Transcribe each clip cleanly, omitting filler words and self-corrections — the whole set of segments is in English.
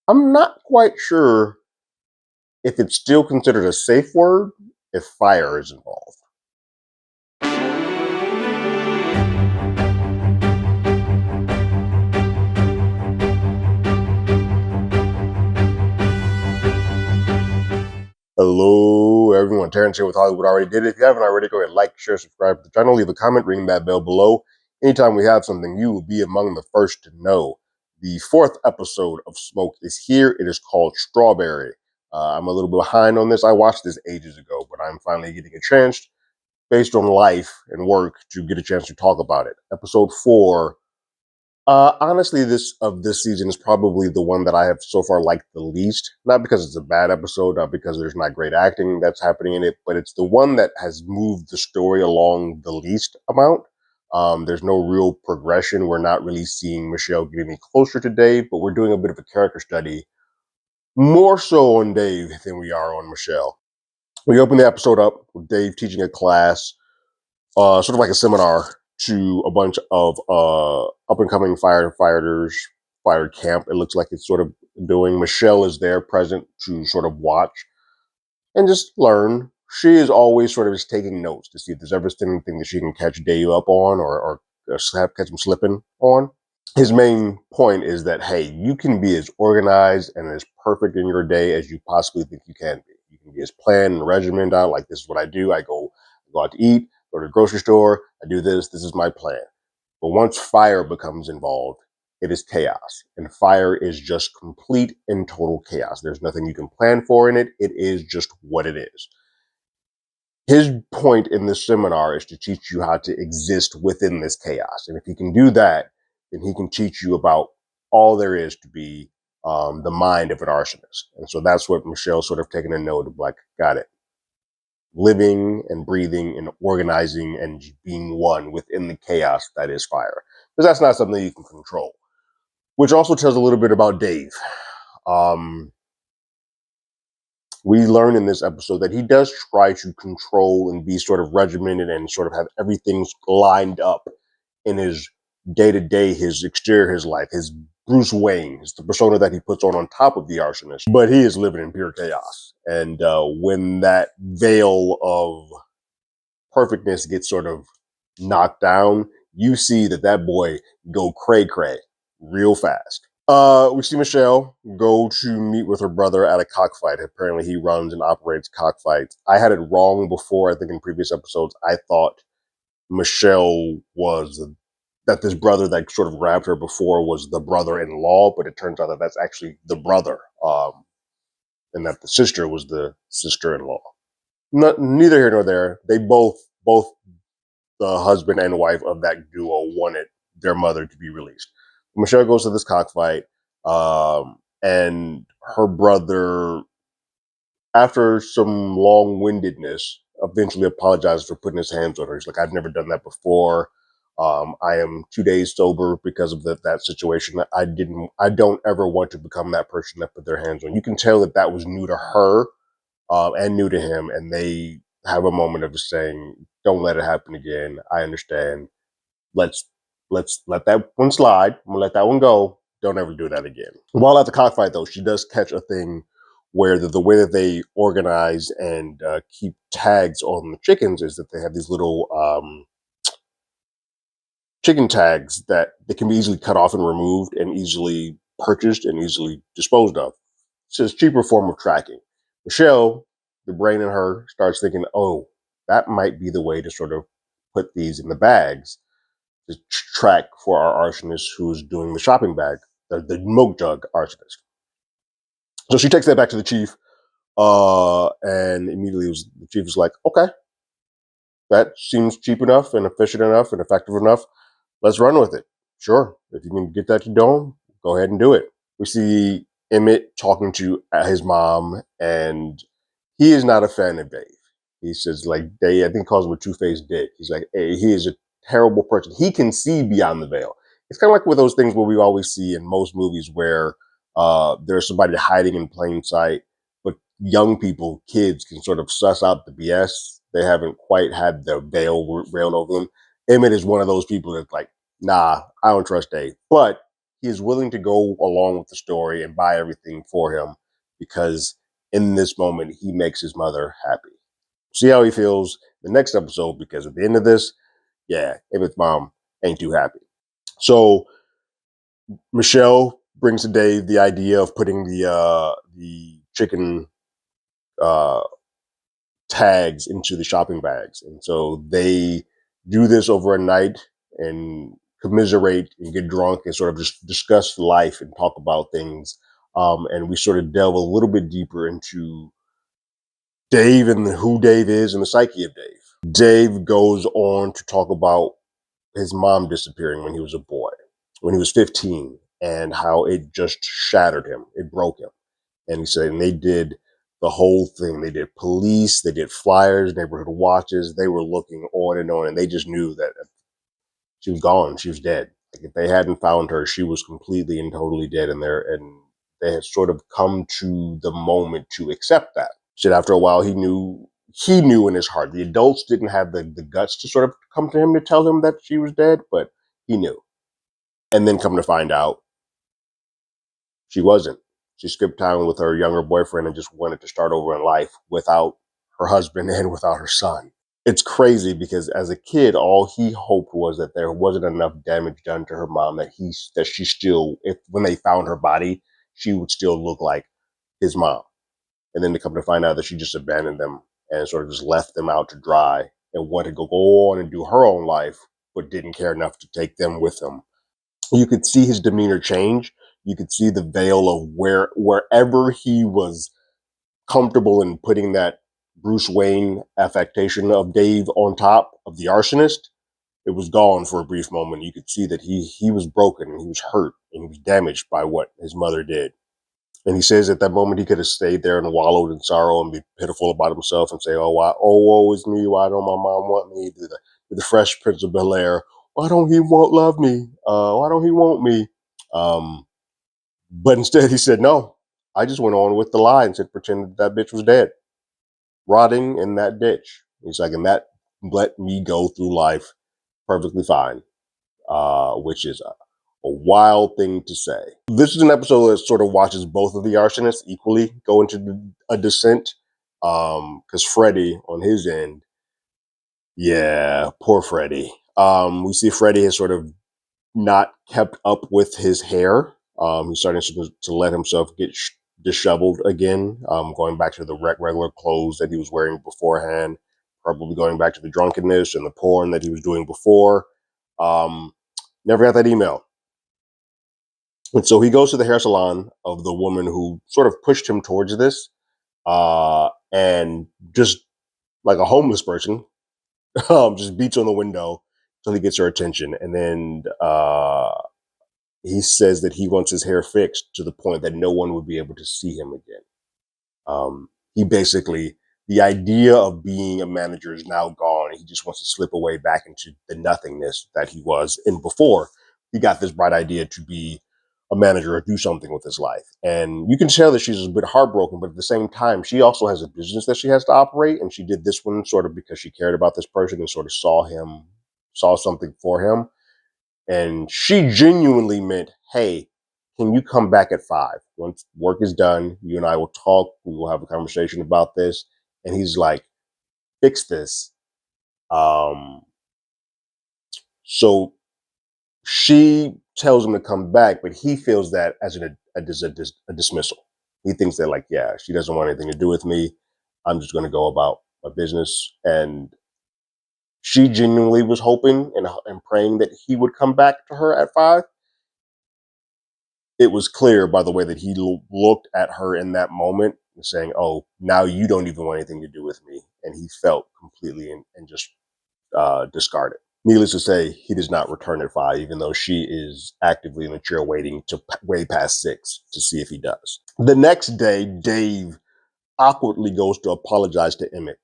I'm not quite sure if it's still considered a safe word if fire is involved. Hello, everyone. Terrence here with Hollywood Already Did It. If you haven't already, go ahead, like, share, subscribe to the channel, leave a comment, ring that bell below. Anytime we have something, you will be among the first to know. The fourth episode of Smoke is here. It is called Strawberry. I'm a little bit behind on this. I watched this ages ago, but I'm finally getting a chance, based on life and work, to get a chance to talk about it. Episode 4. Honestly, this season is probably the one that I have so far liked the least. Not because it's a bad episode, not because there's not great acting that's happening in it, but it's the one that has moved the story along the least amount. There's no real progression. We're not really seeing Michelle getting any closer to Dave, but we're doing a bit of a character study, more so on Dave than we are on Michelle. We open the episode up with Dave teaching a class, sort of like a seminar to a bunch of up and coming firefighters, fire camp. It looks like it's sort of doing. Michelle is there present to sort of watch and just learn. She is always sort of just taking notes to see if there's ever anything that she can catch Dave up on or catch him slipping on. His main point is that, hey, you can be as organized and as perfect in your day as you possibly think you can be. You can be as planned and regimented out, like, this is what I do. I go out to eat, go to the grocery store, I do this is my plan. But once fire becomes involved, it is chaos. And fire is just complete and total chaos. There's nothing you can plan for in it. It is just what it is. His point in this seminar is to teach you how to exist within this chaos. And if he can do that, then he can teach you about all there is to be the mind of an arsonist. And so that's what Michelle's sort of taking a note of, like, got it. Living and breathing and organizing and being one within the chaos that is fire. Because that's not something you can control. Which also tells a little bit about Dave. We learn in this episode that he does try to control and be sort of regimented and sort of have everything lined up in his day-to-day, his exterior, his life, his Bruce Wayne, is the persona that he puts on top of the arsonist. But he is living in pure chaos. And when that veil of perfectness gets sort of knocked down, you see that boy go cray-cray real fast. We see Michelle go to meet with her brother at a cockfight. Apparently he runs and operates cockfights. I had it wrong before. I think in previous episodes, I thought Michelle was that this brother that sort of grabbed her before was the brother-in-law, but it turns out that that's actually the brother, and that the sister was the sister-in-law. Neither here nor there. They both the husband and wife of that duo wanted their mother to be released. Michelle goes to this cockfight, and her brother, after some long-windedness, eventually apologizes for putting his hands on her. He's like, I've never done that before. I am 2 days sober because of that situation. I don't ever want to become that person that put their hands on. You can tell that was new to her, and new to him, and they have a moment of just saying, don't let it happen again. I understand. Let's let that one slide. I'm gonna let that one go. Don't ever do that again. While at the cockfight, though, she does catch a thing where the way that they organize and keep tags on the chickens is that they have these little chicken tags that they can be easily cut off and removed and easily purchased and easily disposed of. So it's a cheaper form of tracking. Michelle, the brain in her, starts thinking, oh, that might be the way to sort of put these in the bags to track for our arsonist who's doing the shopping bag, the milk jug arsonist. So she takes that back to the chief, and immediately the chief is like, okay, that seems cheap enough and efficient enough and effective enough. Let's run with it. Sure, if you can get that to Dome, go ahead and do it. We see Emmett talking to his mom, and he is not a fan of Dave. He says, like, Dave, I think he calls him a two-faced dick. He's like, hey, he is a terrible person. He can see beyond the veil. It's kind of like with those things where we always see in most movies where there's somebody hiding in plain sight, but young people, kids, can sort of suss out the BS. They haven't quite had the veil railed over them. Emmett is one of those people that's like, nah, I don't trust Dave. But he is willing to go along with the story and buy everything for him because in this moment he makes his mother happy. See how he feels the next episode, because at the end of this, yeah, Emmett's mom ain't too happy. So Michelle brings to Dave the idea of putting the chicken uh, tags into the shopping bags, and so they do this over a night and commiserate and get drunk and sort of just discuss life and talk about things. And we sort of delve a little bit deeper into Dave and who Dave is and the psyche of Dave. Dave goes on to talk about his mom disappearing when he was a boy, when he was 15, and how it just shattered him. It broke him. And he said, and they did the whole thing. They did police, they did flyers, neighborhood watches. They were looking on, and they just knew that she was gone. She was dead. Like if they hadn't found her, she was completely and totally dead. And they had sort of come to the moment to accept that. Shit, after a while, he knew in his heart. The adults didn't have the guts to sort of come to him to tell him that she was dead, but he knew. And then come to find out, she wasn't. She skipped town with her younger boyfriend and just wanted to start over in life without her husband and without her son. It's crazy because as a kid, all he hoped was that there wasn't enough damage done to her mom that she still, if when they found her body, she would still look like his mom. And then to come to find out that she just abandoned them and sort of just left them out to dry and wanted to go on and do her own life, but didn't care enough to take them with him. You could see his demeanor change. You could see the veil of wherever he was comfortable in putting that Bruce Wayne affectation of Dave on top of the arsonist. It was gone for a brief moment. You could see that he was broken and he was hurt and he was damaged by what his mother did. And he says at that moment he could have stayed there and wallowed in sorrow and be pitiful about himself and say, woe is me. Why don't my mom want me? The Fresh Prince of Bel-Air. Why don't he won't love me? Why don't he want me? But instead he said, no, I just went on with the lie and said, pretended that bitch was dead, rotting in that ditch. He's like, and that let me go through life perfectly fine, which is a wild thing to say. This is an episode that sort of watches both of the arsonists equally go into a descent. Because Freddie on his end, yeah, poor Freddie. We see Freddie has sort of not kept up with his hair. He's starting to let himself get disheveled again, going back to the regular clothes that he was wearing beforehand, probably going back to the drunkenness and the porn that he was doing before. Never got that email. And so he goes to the hair salon of the woman who sort of pushed him towards this, and just like a homeless person, just beats on the window until he gets her attention. And then he says that he wants his hair fixed to the point that no one would be able to see him again. He basically, the idea of being a manager is now gone. He just wants to slip away back into the nothingness that he was in before he got this bright idea to be a manager or do something with his life. And you can tell that she's a bit heartbroken, but at the same time, she also has a business that she has to operate. And she did this one sort of because she cared about this person and sort of saw something for him. And she genuinely meant, hey, can you come back at 5? Once work is done, you and I will talk. We will have a conversation about this. And he's like, fix this. So she tells him to come back, but he feels that as a dismissal. He thinks that, like, yeah, she doesn't want anything to do with me. I'm just going to go about my business. And she genuinely was hoping and praying that he would come back to her at 5. It was clear by the way that he looked at her in that moment and saying, oh, now you don't even want anything to do with me. And he felt completely and just discarded. Needless to say, he does not return at 5, even though she is actively in the chair waiting to way past 6 to see if he does. The next day, Dave awkwardly goes to apologize to Emmett.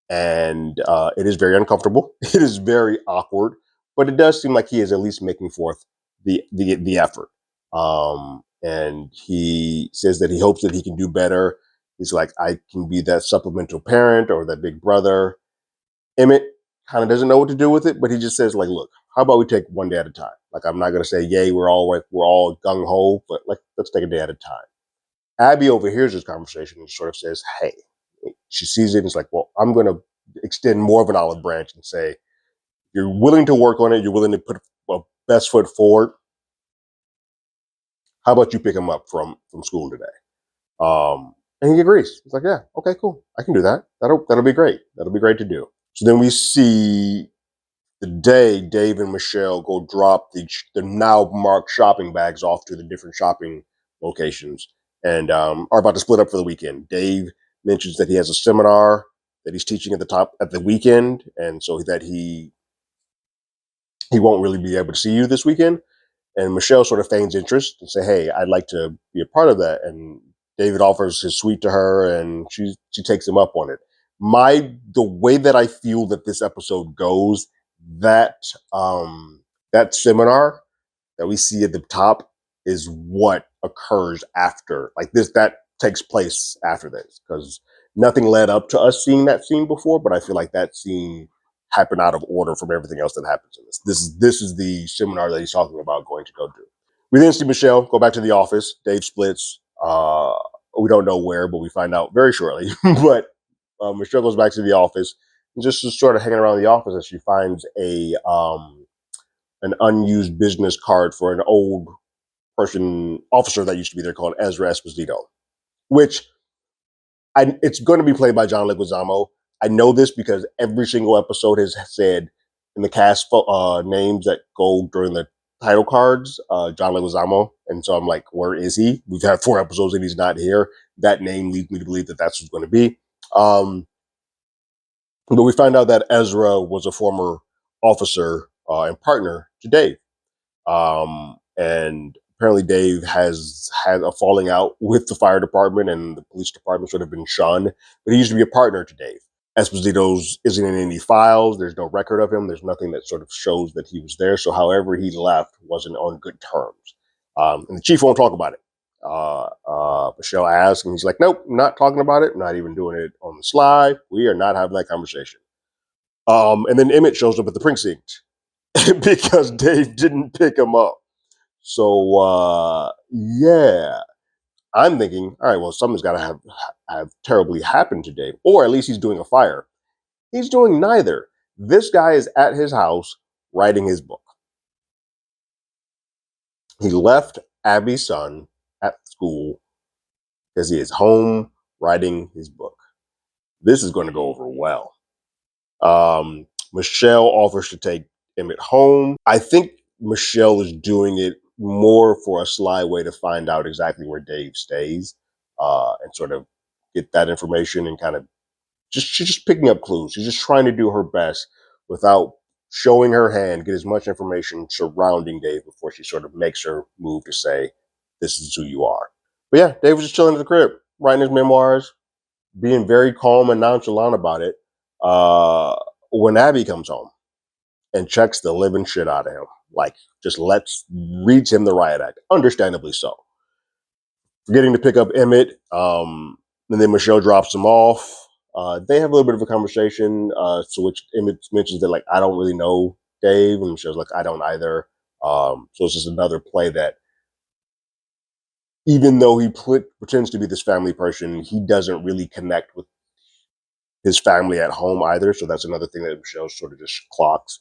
And it is very uncomfortable. It is very awkward, but it does seem like he is at least making forth the effort. And he says that he hopes that he can do better. He's like, I can be that supplemental parent or that big brother. Emmett kind of doesn't know what to do with it, but he just says, like, look, how about we take one day at a time? Like, I'm not going to say, yay, we're all gung ho, but like, let's take a day at a time. Abby overhears this conversation and sort of says, hey, she sees it and it's like, well, I'm going to extend more of an olive branch and say, you're willing to work on it. You're willing to put a best foot forward. How about you pick him up from school today? And he agrees. He's like, yeah, okay, cool. I can do that. That'll be great. That'll be great to do. So then we see the day Dave and Michelle go drop the now marked shopping bags off to the different shopping locations and are about to split up for the weekend. Dave mentions that he has a seminar that he's teaching at the weekend, and so that he won't really be able to see you this weekend. And Michelle sort of feigns interest and say, hey, I'd like to be a part of that. And David offers his suite to her and she takes him up on it. The way that I feel that this episode goes, that that seminar that we see at the top is what occurs after. Like that takes place after this, because nothing led up to us seeing that scene before, but I feel like that scene happened out of order from everything else that happens in this. This is the seminar that he's talking about going to go do. We then see Michelle go back to the office. Dave splits. We don't know where, but we find out very shortly. But Michelle goes back to the office and just sort of hanging around the office as she finds an unused business card for an old officer that used to be there called Ezra Esposito, which it's going to be played by John Leguizamo. I know this because every single episode has said in the cast names that go during the title cards, John Leguizamo. And so I'm like, where is he? We've had 4 episodes and he's not here. That name leads me to believe that that's who's going to be. But we find out that Ezra was a former officer and partner to Dave. And apparently Dave has had a falling out with the fire department, and the police department sort of been shunned. But he used to be a partner to Dave. Esposito's isn't in any files. There's no record of him. There's nothing that sort of shows that he was there. So however he left wasn't on good terms. And the chief won't talk about it. Michelle asks, and he's like, nope, not talking about it. Not even doing it on the slide. We are not having that conversation. And then Emmett shows up at the precinct because Dave didn't pick him up. So, yeah. I'm thinking, all right, well, something's got to have terribly happened to Dave, or at least he's doing a fire. He's doing neither. This guy is at his house writing his book. He left Abby's son at school because he is home writing his book. This is going to go over well. Michelle offers to take Emmett home. I think Michelle is doing it more for a sly way to find out exactly where Dave stays, and sort of get that information, and kind of she's just picking up clues. She's just trying to do her best without showing her hand, get as much information surrounding Dave before she sort of makes her move to say, this is who you are. But yeah, Dave was just chilling at the crib, writing his memoirs, being very calm and nonchalant about it. When Abby comes home and checks the living shit out of him, like just reads him the riot act, understandably so. Forgetting to pick up Emmett, and then Michelle drops him off. They have a little bit of a conversation, to which Emmett mentions that, like, I don't really know Dave, and Michelle's like, I don't either. So it's just another play that, even though he pretends to be this family person, he doesn't really connect with his family at home either. So that's another thing that Michelle sort of just clocks.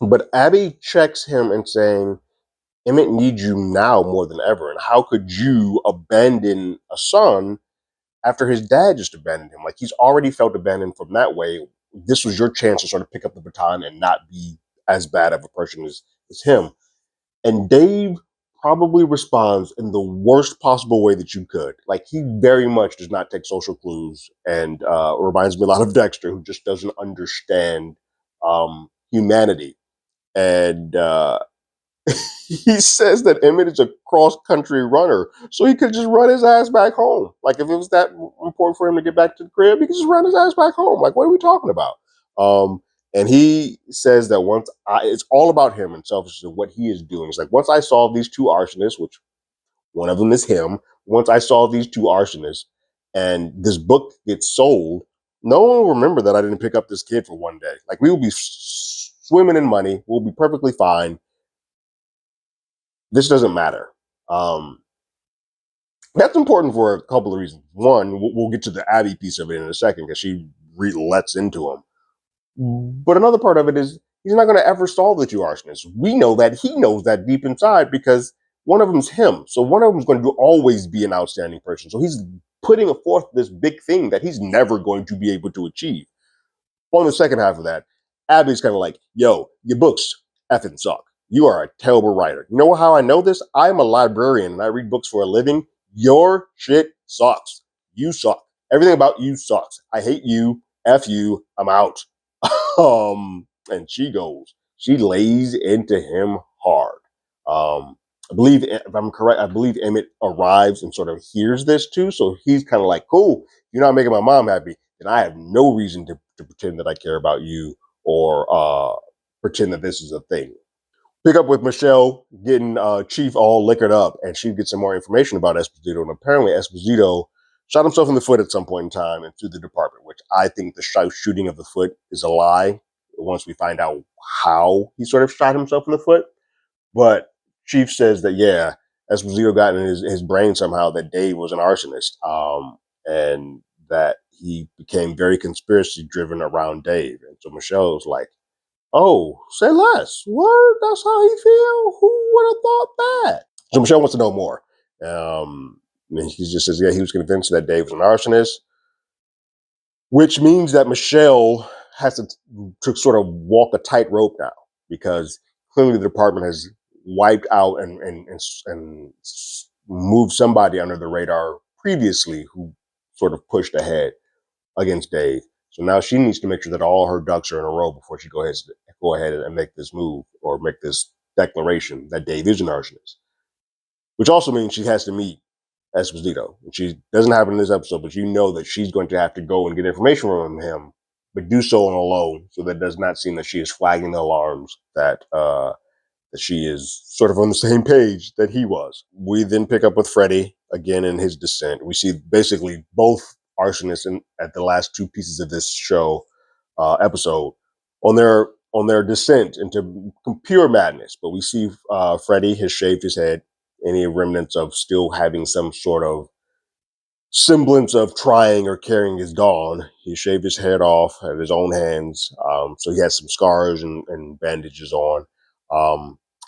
But Abby checks him and saying, Emmett needs you now more than ever. And how could you abandon a son after his dad just abandoned him? Like, he's already felt abandoned from that way. This was your chance to sort of pick up the baton and not be as bad of a person as him. And Dave probably responds in the worst possible way that you could. Like, he very much does not take social clues, and reminds me a lot of Dexter, who just doesn't understand humanity. And he says that Emmett is a cross-country runner, so he could just run his ass back home. Like, if it was that important for him to get back to the crib, he could just run his ass back home. Like, what are we talking about? And he says that it's all about him and selfishness and what he is doing. It's like, once I solve these 2 arsonists, which one of them is him, once I solve these 2 arsonists and this book gets sold, no one will remember that I didn't pick up this kid for one day. Like, we will be swimming in money. We'll be perfectly fine. This doesn't matter. Um, that's important for a couple of reasons. One, we'll get to the Abby piece of it in a second because she lets into him. But another part of it is he's not going to ever solve the two arsonists. We know that he knows that deep inside because one of them's him. So one of them's going to always be an outstanding person. So he's putting forth this big thing that he's never going to be able to achieve. On the second half of that, Abby's kind of like, yo, your books effing suck. You are a terrible writer. You know how I know this? I'm a librarian and I read books for a living. Your shit sucks. You suck. Everything about you sucks. I hate you. F you. I'm out. And she lays into him hard. I believe, if I'm correct, I believe Emmett arrives and sort of hears this too. So he's kind of like, cool, you're not making my mom happy, then I have no reason to pretend that I care about you or pretend that this is a thing. Pick up with Michelle getting Chief all liquored up, and she gets some more information about Esposito. And apparently, Esposito shot himself in the foot at some point in time and through the department, which I think the shooting of the foot is a lie once we find out how he sort of shot himself in the foot. But Chief says that, yeah, Esposito got in his brain somehow that Dave was an arsonist, and that he became very conspiracy driven around Dave. And so Michelle's like, oh, say less. What? That's how he feel? Who would have thought that? So Michelle wants to know more. And he just says, yeah, he was convinced that Dave was an arsonist, which means that Michelle has to sort of walk a tightrope now because clearly the department has wiped out and moved somebody under the radar previously who sort of pushed ahead against Dave. So now she needs to make sure that all her ducks are in a row before she go ahead and make this move or make this declaration that Dave is an arsonist. Which also means she has to meet Esposito. She doesn't happen in this episode, but you know that she's going to have to go and get information from him, but do so on a low, so that it does not seem that she is flagging the alarms that that she is sort of on the same page that he was. We then pick up with Freddie again in his descent. We see basically both arsonists at the last two pieces of this show episode on their descent into pure madness. But we see Freddie has shaved his head. Any remnants of still having some sort of semblance of trying or caring is gone. He shaved his head off at his own hands. So he has some scars and bandages on.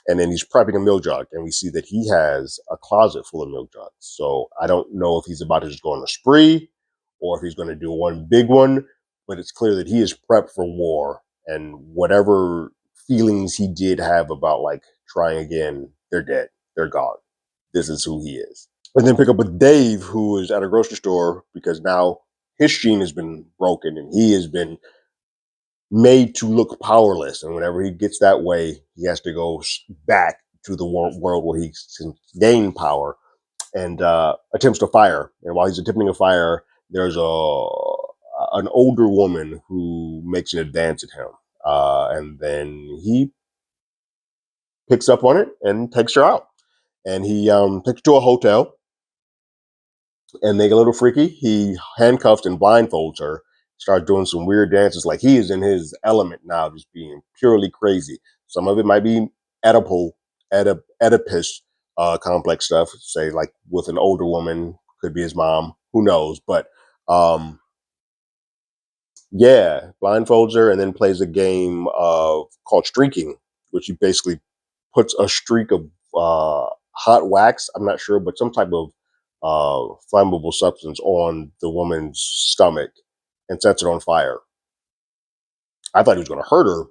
And then he's prepping a milk jug, and we see that he has a closet full of milk jugs. So I don't know if he's about to just go on a spree or if he's going to do one big one, but it's clear that he is prepped for war, and whatever feelings he did have about like trying again, they're dead. They're gone. This is who he is. And then pick up with Dave, who is at a grocery store because now his gene has been broken and he has been made to look powerless. And whenever he gets that way, he has to go back to the world where he can gain power and attempts to fire. And while he's attempting to fire, there's an older woman who makes an advance at him. And then he picks up on it and takes her out. And he takes her to a hotel, and they get a little freaky. He handcuffs and blindfolds her, starts doing some weird dances like he is in his element now, just being purely crazy. Some of it might be Oedipus complex stuff, say like with an older woman, could be his mom, who knows. But yeah, blindfolds her and then plays a game called streaking, which he basically puts a streak of hot wax, I'm not sure, but some type of flammable substance on the woman's stomach and sets it on fire. I thought he was going to hurt her,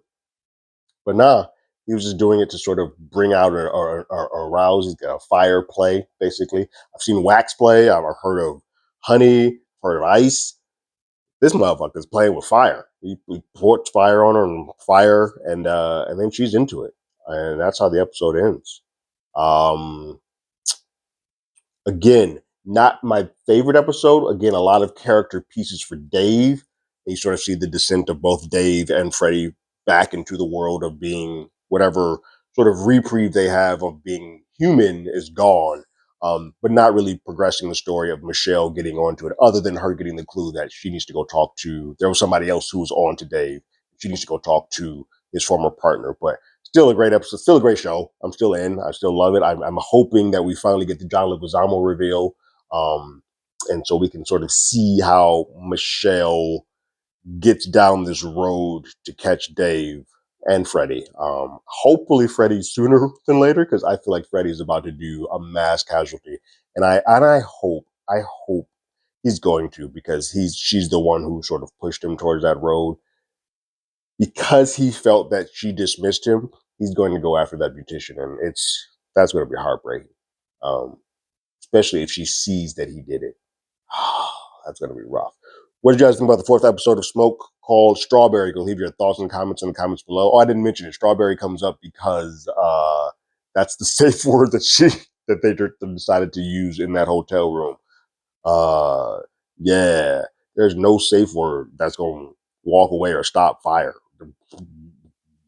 but nah, he was just doing it to sort of bring out or arouse. He's got a fire play, basically. I've seen wax play. I've heard of honey, heard of ice. This motherfucker's playing with fire. He puts fire on her and then she's into it. And that's how the episode ends. Again, not my favorite episode. Again, a lot of character pieces for Dave. And you sort of see the descent of both Dave and Freddie back into the world of being whatever sort of reprieve they have of being human is gone. But not really progressing the story of Michelle getting onto it, other than her getting the clue that she needs to go talk to, there was somebody else who was on to Dave. She needs to go talk to his former partner. But still a great episode, still a great show. I'm still in. I still love it. I'm hoping that we finally get the John Leguizamo reveal, and so we can sort of see how Michelle gets down this road to catch Dave and Freddie. Hopefully Freddie sooner than later, because I feel like Freddie's about to do a mass casualty. And I hope he's going to, because she's the one who sort of pushed him towards that road. Because he felt that she dismissed him, he's going to go after that beautician, and that's going to be heartbreaking. Especially if she sees that he did it. That's going to be rough. What did you guys think about the fourth episode of Smoke called Strawberry? Go leave your thoughts in the comments below. Oh, I didn't mention it. Strawberry comes up because that's the safe word that they decided to use in that hotel room. Yeah, there's no safe word that's going to walk away or stop fire.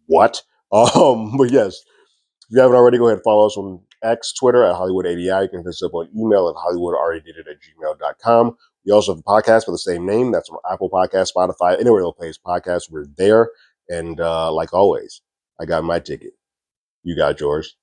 What? But yes, if you haven't already, go ahead and follow us on X, Twitter at Hollywood80i. You can hit us up on email at HollywoodAlreadyDidIt@gmail.com. We also have a podcast with the same name. That's on Apple Podcasts, Spotify, anywhere they'll play his podcast. We're there. And like always, I got my ticket. You got yours.